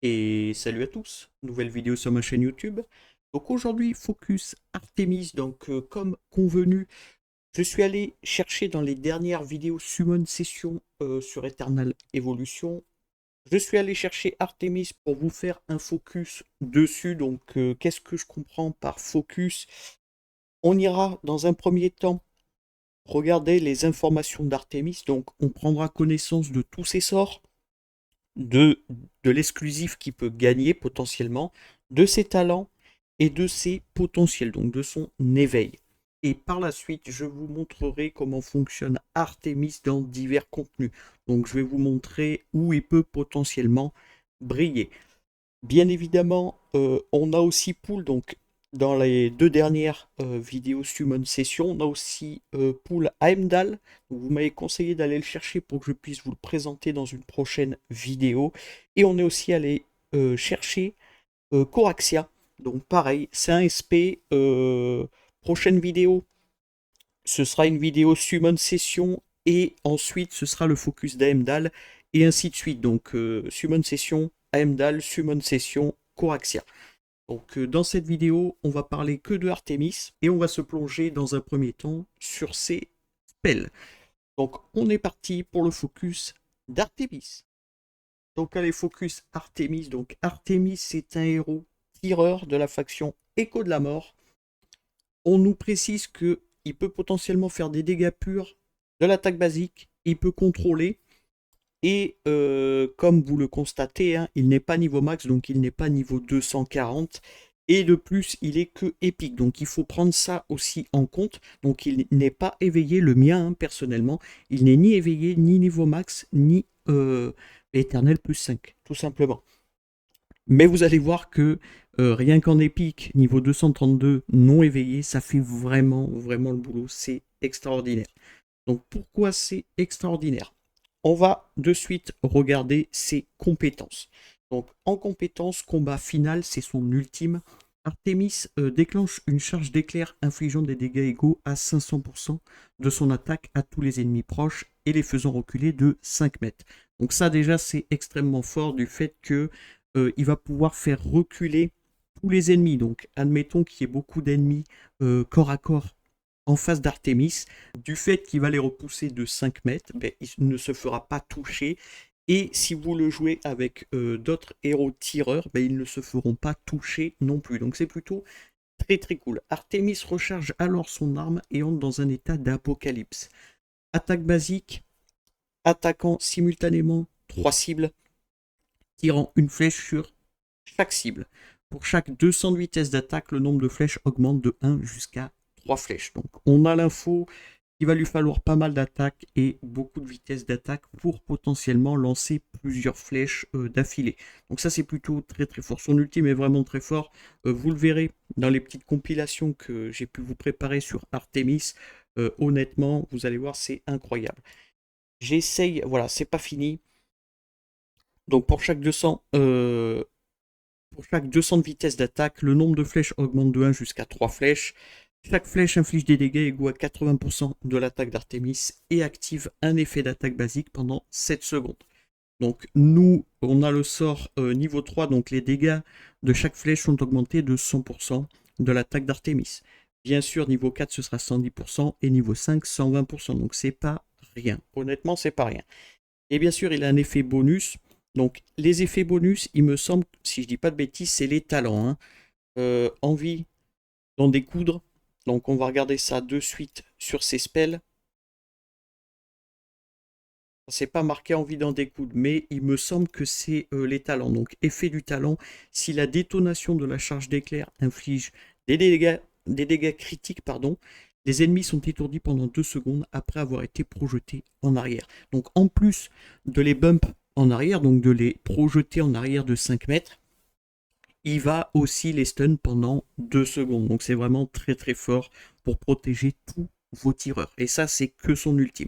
Et salut à tous, nouvelle vidéo sur ma chaîne YouTube. Donc aujourd'hui, focus Artemis. Donc comme convenu, je suis allé chercher dans les dernières vidéos Summon Session sur Eternal Evolution. Je suis allé chercher Artemis pour vous faire un focus dessus. Donc qu'est-ce que je comprends par focus? On ira dans un premier temps regarder les informations d'Artemis. Donc on prendra connaissance de tous ses sorts de, de l'exclusif qu'il peut gagner potentiellement, de ses talents et de ses potentiels, donc de son éveil. Et par la suite, je vous montrerai comment fonctionne Artemis dans divers contenus. Donc je vais vous montrer où il peut potentiellement briller. Bien évidemment, on a aussi Pool, donc dans les deux dernières vidéos Summon Session, on a aussi Pool Heimdall. Donc, vous m'avez conseillé d'aller le chercher pour que je puisse vous le présenter dans une prochaine vidéo. Et on est aussi allé chercher Coraxia. Donc pareil, c'est un SP. Prochaine vidéo, ce sera une vidéo Summon Session et ensuite ce sera le focus d'Heimdall et ainsi de suite. Donc Summon Session, Heimdall, Summon Session, Coraxia. Donc dans cette vidéo, on va parler que de Artemis et on va se plonger dans un premier temps sur ses spells. Donc on est parti pour le focus d'Artemis. Donc allez, focus Artemis. Donc Artemis, c'est un héros tireur de la faction Écho de la Mort. On nous précise que il peut potentiellement faire des dégâts purs de l'attaque basique, il peut contrôler, et comme vous le constatez, hein, il n'est pas niveau max, donc il n'est pas niveau 240, et de plus, il est que épique, donc il faut prendre ça aussi en compte. Donc il n'est pas éveillé, le mien hein, personnellement, il n'est ni éveillé, ni niveau max, ni éternel plus 5, tout simplement. Mais vous allez voir que rien qu'en épique, niveau 232 non éveillé, ça fait vraiment, vraiment le boulot. C'est extraordinaire. Donc pourquoi c'est extraordinaire? On va de suite regarder ses compétences. Donc en compétences, combat final, c'est son ultime. Artemis déclenche une charge d'éclair infligeant des dégâts égaux à 500% de son attaque à tous les ennemis proches et les faisant reculer de 5 mètres. Donc ça déjà c'est extrêmement fort du fait que il va pouvoir faire reculer tous les ennemis. Donc admettons qu'il y ait beaucoup d'ennemis corps à corps en face d'Artemis, du fait qu'il va les repousser de 5 mètres, ben, il ne se fera pas toucher. Et si vous le jouez avec d'autres héros tireurs, ben, ils ne se feront pas toucher non plus. Donc c'est plutôt très très cool. Artemis recharge alors son arme et entre dans un état d'apocalypse. Attaque basique, attaquant simultanément 3 cibles, tirant une flèche sur chaque cible. Pour chaque 200 de vitesse d'attaque, le nombre de flèches augmente de 1 jusqu'à 3 flèches. Donc on a l'info. Il va lui falloir pas mal d'attaques et beaucoup de vitesse d'attaque pour potentiellement lancer plusieurs flèches d'affilée. Donc ça c'est plutôt très très fort. Son ultime est vraiment très fort. Vous le verrez dans les petites compilations que j'ai pu vous préparer sur Artemis. Honnêtement, vous allez voir, c'est incroyable. J'essaye, voilà, c'est pas fini. Donc pour chaque 200 de vitesse d'attaque, le nombre de flèches augmente de 1 jusqu'à 3 flèches. Chaque flèche inflige des dégâts égaux à 80% de l'attaque d'Artemis et active un effet d'attaque basique pendant 7 secondes. Donc nous, on a le sort niveau 3, donc les dégâts de chaque flèche sont augmentés de 100% de l'attaque d'Artemis. Bien sûr, niveau 4, ce sera 110% et niveau 5, 120%. Donc c'est pas rien. Honnêtement, c'est pas rien. Et bien sûr, il a un effet bonus. Donc les effets bonus, il me semble, si je dis pas de bêtises, c'est les talents. Hein. Envie d'en découdre. Donc on va regarder ça de suite sur ces spells. C'est pas marqué envie d'en découdre, mais il me semble que c'est les talents. Donc effet du talent, si la détonation de la charge d'éclair inflige des dégâts critiques, pardon, les ennemis sont étourdis pendant 2 secondes après avoir été projetés en arrière. Donc en plus de les bump en arrière, donc de les projeter en arrière de 5 mètres, il va aussi les stun pendant 2 secondes. Donc c'est vraiment très très fort pour protéger tous vos tireurs. Et ça, c'est que son ultime.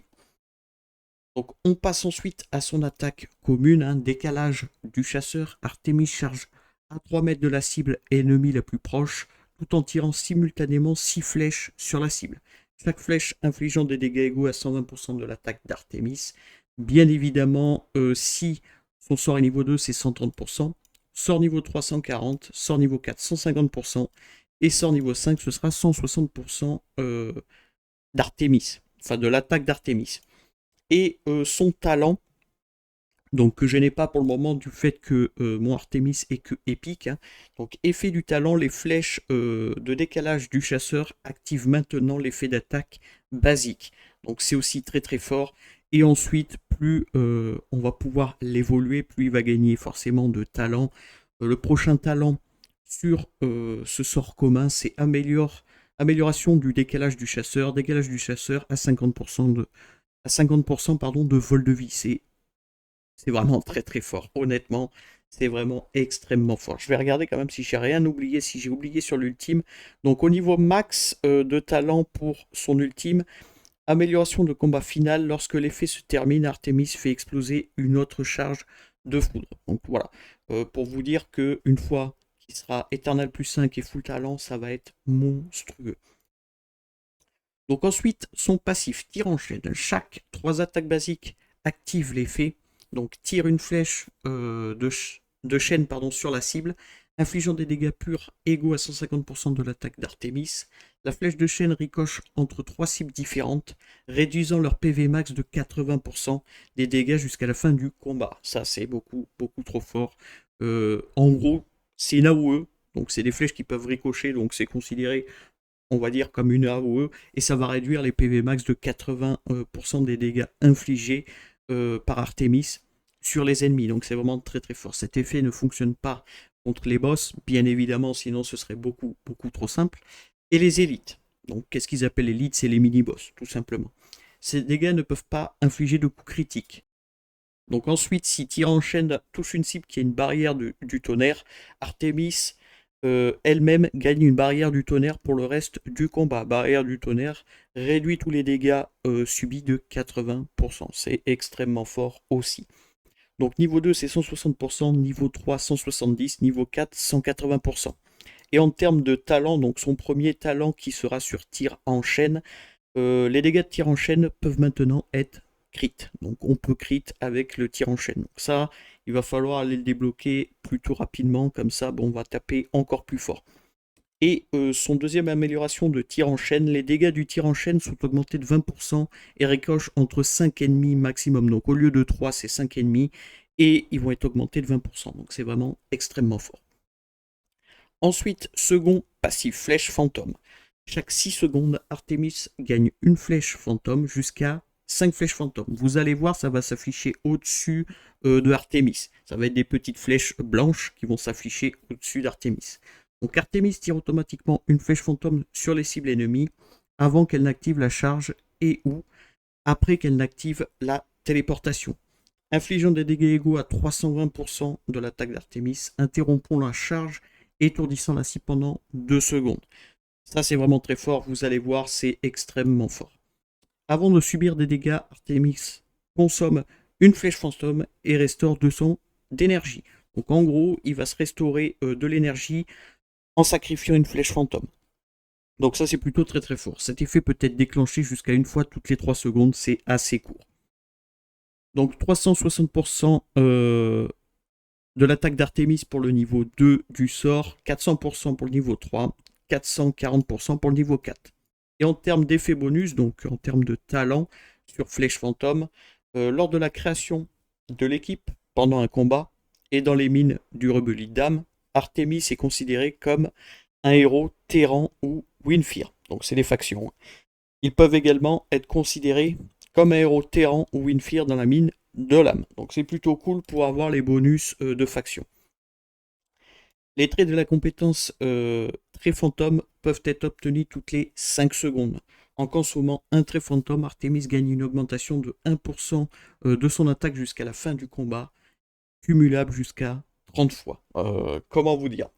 Donc on passe ensuite à son attaque commune, un décalage du chasseur. Artemis charge à 3 mètres de la cible ennemie la plus proche, tout en tirant simultanément 6 flèches sur la cible. Chaque flèche infligeant des dégâts égaux à 120% de l'attaque d'Artemis. Bien évidemment, si son sort est niveau 2, c'est 130%. sort niveau 3 140, sort niveau 4 150%, et sort niveau 5 ce sera 160% d'Artemis, enfin de l'attaque d'Artemis. Et son talent, donc que je n'ai pas pour le moment du fait que mon Artemis est que épique. Hein. Donc effet du talent, les flèches de décalage du chasseur activent maintenant l'effet d'attaque basique. Donc c'est aussi très très fort. Et ensuite, plus on va pouvoir l'évoluer, plus il va gagner forcément de talent. Le prochain talent sur ce sort commun, c'est amélioration du décalage du chasseur à 50% pardon, de vol de vie. C'est vraiment très très fort. Honnêtement, c'est vraiment extrêmement fort. Je vais regarder quand même si j'ai rien oublié, si j'ai oublié sur l'ultime. Donc au niveau max de talent pour son ultime, amélioration de combat final. Lorsque l'effet se termine, Artemis fait exploser une autre charge de foudre. Donc voilà, pour vous dire qu'une fois qu'il sera éternel plus 5 et full talent, ça va être monstrueux. Donc ensuite, son passif, tir en chaîne. Chaque 3 attaques basiques active l'effet. Donc tire une flèche de chaîne sur la cible, infligeant des dégâts purs égaux à 150% de l'attaque d'Artemis. La flèche de chaîne ricoche entre 3 cibles différentes, réduisant leur PV max de 80% des dégâts jusqu'à la fin du combat. Ça c'est beaucoup trop fort. En gros, c'est une AOE, donc c'est des flèches qui peuvent ricocher, donc c'est considéré, on va dire, comme une AOE, et ça va réduire les PV max de 80% des dégâts infligés par Artemis sur les ennemis. Donc c'est vraiment très très fort. Cet effet ne fonctionne pas contre les boss, bien évidemment, sinon ce serait beaucoup trop simple. Et les élites. Donc qu'est-ce qu'ils appellent élites? C'est les mini-boss, tout simplement. Ces dégâts ne peuvent pas infliger de coups critiques. Donc ensuite, si tir en chaîne touche une cible qui a une barrière du tonnerre, Artemis elle-même gagne une barrière du tonnerre pour le reste du combat. Barrière du tonnerre réduit tous les dégâts subis de 80%. C'est extrêmement fort aussi. Donc niveau 2 c'est 160%, niveau 3 170%, niveau 4 180%. Et en termes de talent, donc son premier talent qui sera sur tir en chaîne, les dégâts de tir en chaîne peuvent maintenant être crit. Donc on peut crit avec le tir en chaîne. Donc ça, il va falloir aller le débloquer plutôt rapidement, comme ça on va taper encore plus fort. Et son deuxième amélioration de tir en chaîne, les dégâts du tir en chaîne sont augmentés de 20% et ricochent entre 5 ennemis maximum. Donc au lieu de 3, c'est 5 ennemis et ils vont être augmentés de 20%. Donc c'est vraiment extrêmement fort. Ensuite, second passif, flèche fantôme. Chaque 6 secondes, Artemis gagne une flèche fantôme jusqu'à 5 flèches fantômes. Vous allez voir, ça va s'afficher au-dessus de Artemis. Ça va être des petites flèches blanches qui vont s'afficher au-dessus d'Artemis. Donc Artemis tire automatiquement une flèche fantôme sur les cibles ennemies avant qu'elle n'active la charge et ou après qu'elle n'active la téléportation. Infligeant des dégâts égaux à 320% de l'attaque d'Artemis, interrompons la charge, étourdissant la cible pendant 2 secondes. Ça c'est vraiment très fort, vous allez voir, c'est extrêmement fort. Avant de subir des dégâts, Artemis consomme une flèche fantôme et restaure 200 d'énergie. Donc en gros, il va se restaurer de l'énergie en sacrifiant une flèche fantôme. Donc ça c'est plutôt très très fort. Cet effet peut être déclenché jusqu'à une fois toutes les 3 secondes, c'est assez court. Donc 360% de l'attaque d'Artemis pour le niveau 2 du sort, 400% pour le niveau 3, 440% pour le niveau 4. Et en termes d'effet bonus, donc en termes de talent sur Flèche Fantôme, lors de la création de l'équipe pendant un combat et dans les mines du rebellion d'âme, Artemis est considéré comme un héros Terran ou Winfir. Donc c'est des factions. Ils peuvent également être considérés comme un héros Terran ou Winfir dans la mine de l'âme. Donc c'est plutôt cool pour avoir les bonus de faction. Les traits de la compétence trait fantôme peuvent être obtenus toutes les 5 secondes. En consommant un trait fantôme, Artemis gagne une augmentation de 1% de son attaque jusqu'à la fin du combat, cumulable jusqu'à 30 fois. Comment vous dire?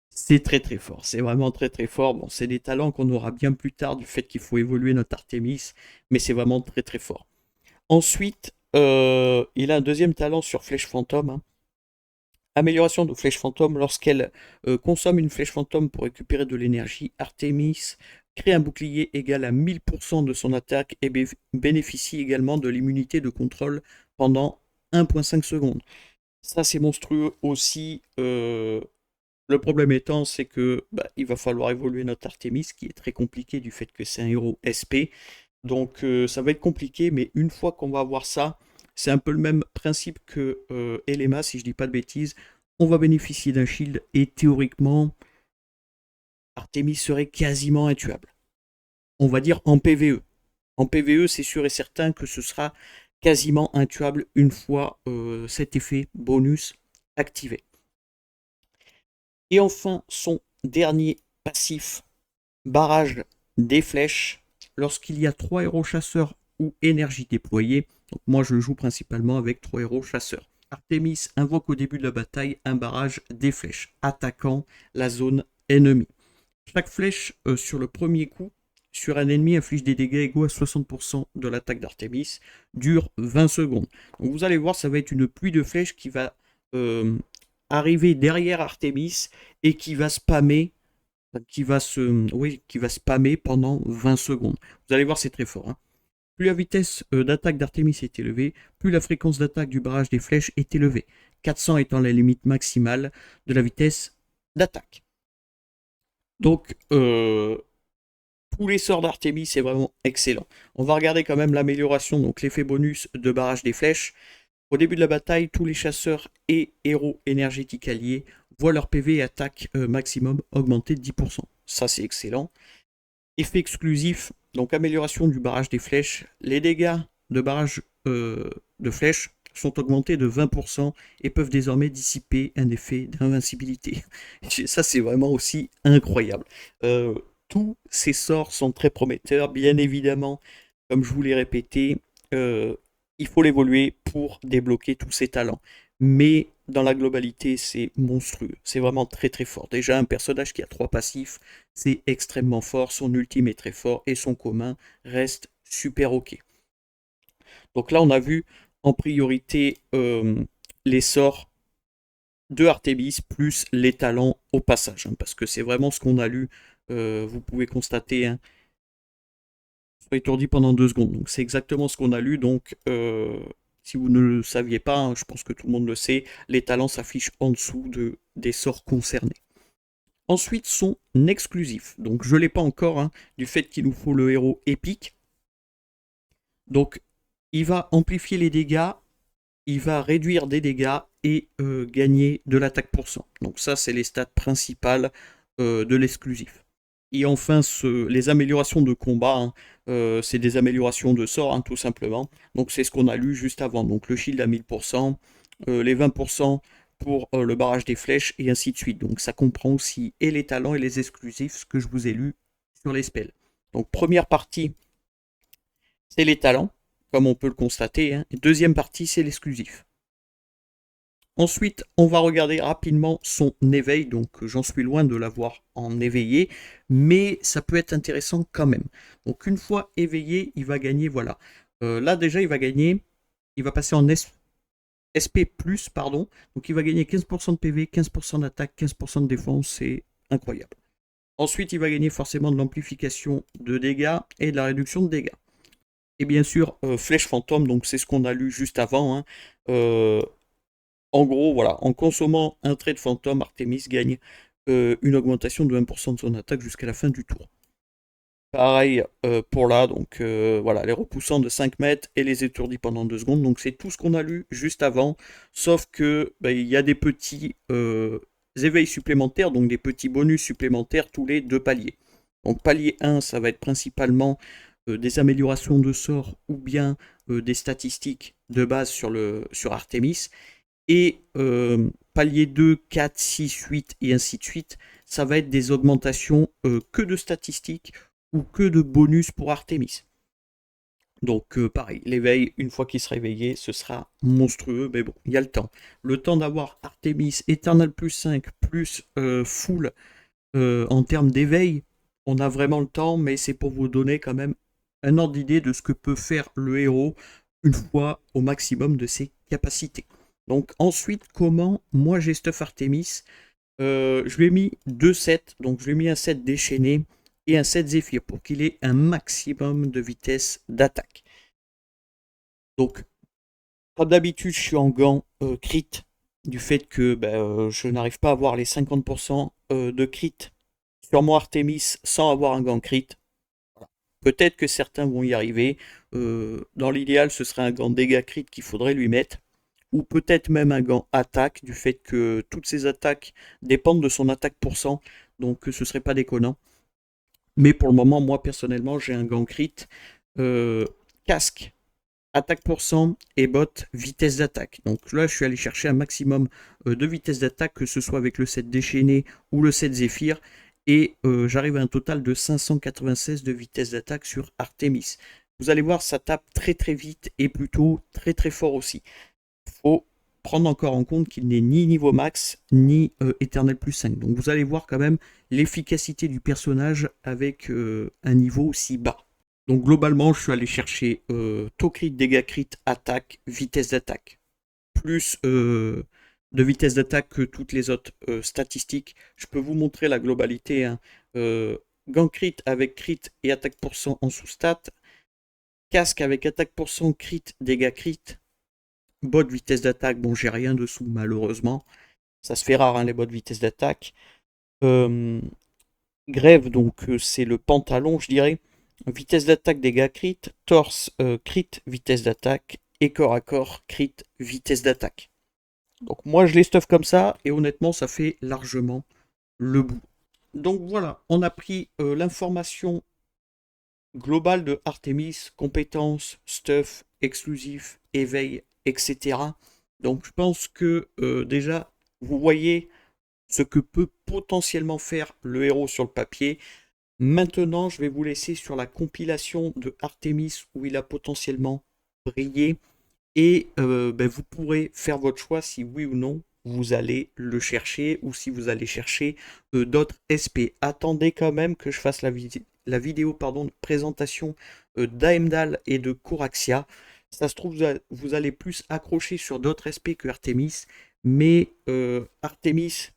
C'est très très fort, c'est vraiment très très fort. Bon, c'est des talents qu'on aura bien plus tard du fait qu'il faut évoluer notre Artemis, mais c'est vraiment très très fort. Ensuite, il a un deuxième talent sur Flèche Fantôme. Hein. Amélioration de Flèche Fantôme. Lorsqu'elle consomme une Flèche Fantôme pour récupérer de l'énergie, Artemis crée un bouclier égal à 1000% de son attaque et bénéficie également de l'immunité de contrôle pendant 1,5 secondes. Ça, c'est monstrueux aussi. Le problème étant, c'est que il va falloir évoluer notre Artemis, qui est très compliqué du fait que c'est un héros SP. Donc ça va être compliqué, mais une fois qu'on va avoir ça, c'est un peu le même principe que Elema, si je dis pas de bêtises. On va bénéficier d'un shield et théoriquement, Artemis serait quasiment intuable. On va dire en PvE. En PvE, c'est sûr et certain que ce sera quasiment intuable une fois cet effet bonus activé. Et enfin, son dernier passif, barrage des flèches. Lorsqu'il y a 3 héros chasseurs ou énergie déployée, donc moi je joue principalement avec 3 héros chasseurs. Artemis invoque au début de la bataille un barrage des flèches, attaquant la zone ennemie. Chaque flèche sur le premier coup sur un ennemi inflige des dégâts égaux à 60% de l'attaque d'Artemis, dure 20 secondes. Donc vous allez voir, ça va être une pluie de flèches qui va arriver derrière Artemis et qui va spammer qui va spammer pendant 20 secondes. Vous allez voir, c'est très fort. Hein. Plus la vitesse d'attaque d'Artemis est élevée, plus la fréquence d'attaque du barrage des flèches est élevée. 400 étant la limite maximale de la vitesse d'attaque. Donc, tous les sorts d'Artemis, c'est vraiment excellent. On va regarder quand même l'amélioration, donc l'effet bonus de barrage des flèches. Au début de la bataille, tous les chasseurs et héros énergétiques alliés voient leur PV et attaque maximum augmenter de 10%. Ça, c'est excellent. Effet exclusif, donc amélioration du barrage des flèches. Les dégâts de barrage de flèches sont augmentés de 20% et peuvent désormais dissiper un effet d'invincibilité. Ça, c'est vraiment aussi incroyable. Tous ces sorts sont très prometteurs, bien évidemment, comme je vous l'ai répété, il faut l'évoluer pour débloquer tous ses talents. Mais dans la globalité, c'est monstrueux. C'est vraiment très très fort. Déjà, un personnage qui a 3 passifs, c'est extrêmement fort. Son ultime est très fort et son commun reste super ok. Donc là, on a vu en priorité les sorts de Artemis plus les talents au passage. Hein, parce que c'est vraiment ce qu'on a lu. Vous pouvez constater. Hein, étourdi pendant 2 secondes. Donc c'est exactement ce qu'on a lu. Donc si vous ne le saviez pas, hein, je pense que tout le monde le sait, les talents s'affichent en dessous des sorts concernés. Ensuite, son exclusif. Donc je ne l'ai pas encore, hein, du fait qu'il nous faut le héros épique. Donc il va amplifier les dégâts, il va réduire des dégâts et gagner de l'attaque %. Donc ça, c'est les stats principales de l'exclusif. Et enfin, les améliorations de combat, hein, c'est des améliorations de sort, hein, tout simplement. Donc c'est ce qu'on a lu juste avant. Donc le shield à 1000%, les 20% pour le barrage des flèches, et ainsi de suite. Donc ça comprend aussi et les talents et les exclusifs, ce que je vous ai lu sur les spells. Donc première partie, c'est les talents, comme on peut le constater. Hein. Et deuxième partie, c'est l'exclusif. Ensuite, on va regarder rapidement son éveil, donc j'en suis loin de l'avoir en éveillé, mais ça peut être intéressant quand même. Donc une fois éveillé, il va gagner, voilà. Là déjà, il va passer en SP+, pardon, donc il va gagner 15% de PV, 15% d'attaque, 15% de défense, c'est incroyable. Ensuite, il va gagner forcément de l'amplification de dégâts et de la réduction de dégâts. Et bien sûr, flèche fantôme, donc c'est ce qu'on a lu juste avant, hein. En gros, voilà, en consommant un trait de fantôme, Artemis gagne une augmentation de 20% de son attaque jusqu'à la fin du tour. Pareil pour là, donc voilà, les repoussants de 5 mètres et les étourdis pendant 2 secondes. Donc c'est tout ce qu'on a lu juste avant, sauf que il y a des petits éveils supplémentaires, donc des petits bonus supplémentaires tous les 2 paliers. Donc palier 1, ça va être principalement des améliorations de sorts ou bien des statistiques de base sur Artemis. Et palier 2, 4, 6, 8 et ainsi de suite, ça va être des augmentations que de statistiques ou que de bonus pour Artemis. Donc pareil, l'éveil, une fois qu'il sera éveillé, ce sera monstrueux, mais bon, il y a le temps. Le temps d'avoir Artemis Eternal plus 5 plus full en termes d'éveil, on a vraiment le temps, mais c'est pour vous donner quand même un ordre d'idée de ce que peut faire le héros une fois au maximum de ses capacités. Donc ensuite, comment moi j'ai stuff Artemis, je lui ai mis 2 sets, donc je lui ai mis un set déchaîné et un set Zéphyr pour qu'il ait un maximum de vitesse d'attaque. Donc, comme d'habitude, je suis en gant crit, du fait que je n'arrive pas à avoir les 50% de crit sur mon Artemis sans avoir un gant crit. Peut-être que certains vont y arriver. Dans l'idéal, ce serait un gant dégâts crit qu'il faudrait lui mettre. Ou peut-être même un gant attaque, du fait que toutes ses attaques dépendent de son attaque %. Donc ce serait pas déconnant. Mais pour le moment, moi personnellement, j'ai un gant crit. Casque, attaque % et bot, vitesse d'attaque. Donc là, je suis allé chercher un maximum de vitesse d'attaque, que ce soit avec le set déchaîné ou le set Zephyr. Et j'arrive à un total de 596 de vitesse d'attaque sur Artemis. Vous allez voir, ça tape très très vite et plutôt très très fort aussi. Il faut prendre encore en compte qu'il n'est ni niveau max, ni éternel plus 5. Donc vous allez voir quand même l'efficacité du personnage avec un niveau aussi bas. Donc globalement, je suis allé chercher taux crit, dégâts crit, attaque, vitesse d'attaque. Plus de vitesse d'attaque que toutes les autres statistiques. Je peux vous montrer la globalité. Hein. Gant crit avec crit et attaque % en sous-stat. Casque avec attaque %, crit, dégâts crit. Bot vitesse d'attaque, bon j'ai rien dessous malheureusement. Ça se fait rare hein, les bots vitesse d'attaque. Grève, donc c'est le pantalon je dirais. Vitesse d'attaque, dégâts crit. Torse, crit, vitesse d'attaque. Et corps à corps, crit, vitesse d'attaque. Donc moi je les stuff comme ça et honnêtement ça fait largement le bout. Donc voilà, on a pris l'information globale de Artemis, compétences, stuff, exclusif, éveil, etc. Donc je pense que déjà vous voyez ce que peut potentiellement faire le héros sur le papier. Maintenant je vais vous laisser sur la compilation de Artemis où il a potentiellement brillé. Et vous pourrez faire votre choix si oui ou non vous allez le chercher ou si vous allez chercher d'autres SP. Attendez quand même que je fasse la vidéo de présentation d'Aemdal et de Coraxia. Ça se trouve, vous allez plus accrocher sur d'autres SP que Artemis. Mais Artemis,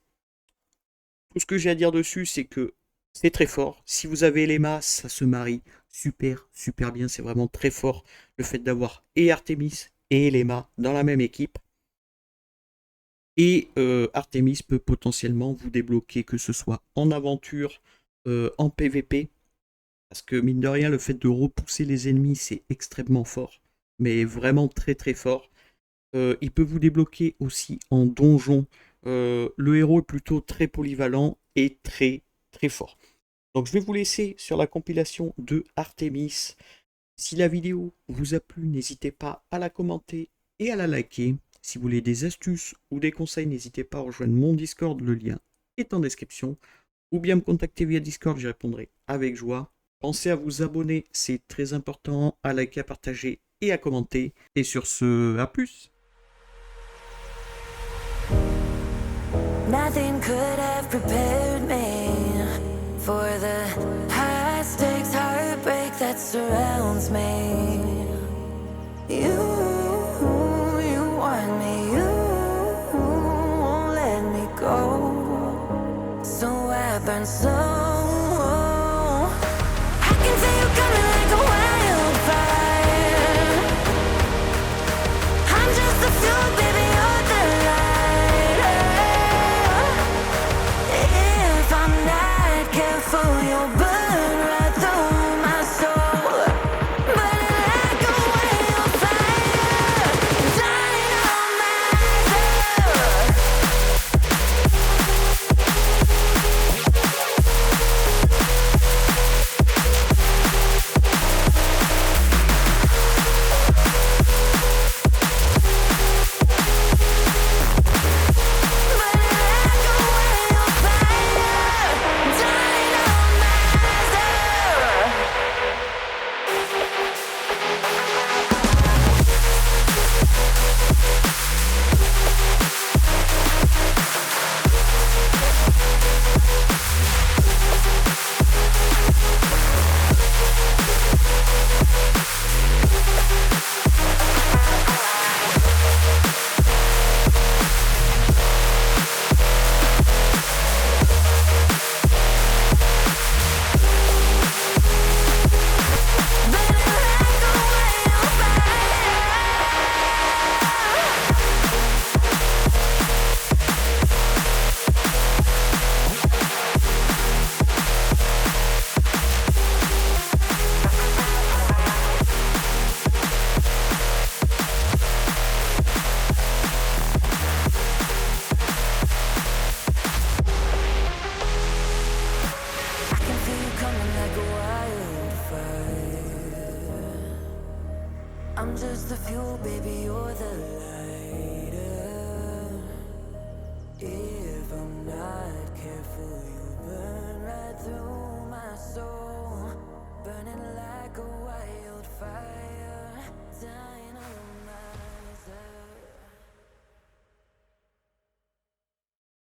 tout ce que j'ai à dire dessus, c'est que c'est très fort. Si vous avez Elema, ça se marie super, super bien. C'est vraiment très fort le fait d'avoir et Artemis et Elema dans la même équipe. Et Artemis peut potentiellement vous débloquer, que ce soit en aventure, en PVP. Parce que mine de rien, le fait de repousser les ennemis, c'est extrêmement fort. Mais vraiment très très fort. Il peut vous débloquer aussi en donjon. Le héros est plutôt très polyvalent et très très fort. Donc je vais vous laisser sur la compilation de Artemis. Si la vidéo vous a plu, n'hésitez pas à la commenter et à la liker. Si vous voulez des astuces ou des conseils, n'hésitez pas à rejoindre mon Discord, le lien est en description. Ou bien me contacter via Discord, j'y répondrai avec joie. Pensez à vous abonner, c'est très important, à liker, à partager et à commenter. Et sur ce, à plus. Nothing could have prepared me for the high stakes heartbreak that surrounds me. You want me, you won't let me go. So I burn so. I can feel you coming like a wildfire. I'm just a fuel, baby, you're the light. If I'm not careful, you'll burn right through my soul. Burning like a wildfire, dying on myself. feel you coming like a wildfire. I'm just the fuel, baby, you're the lighter. If I'm not careful,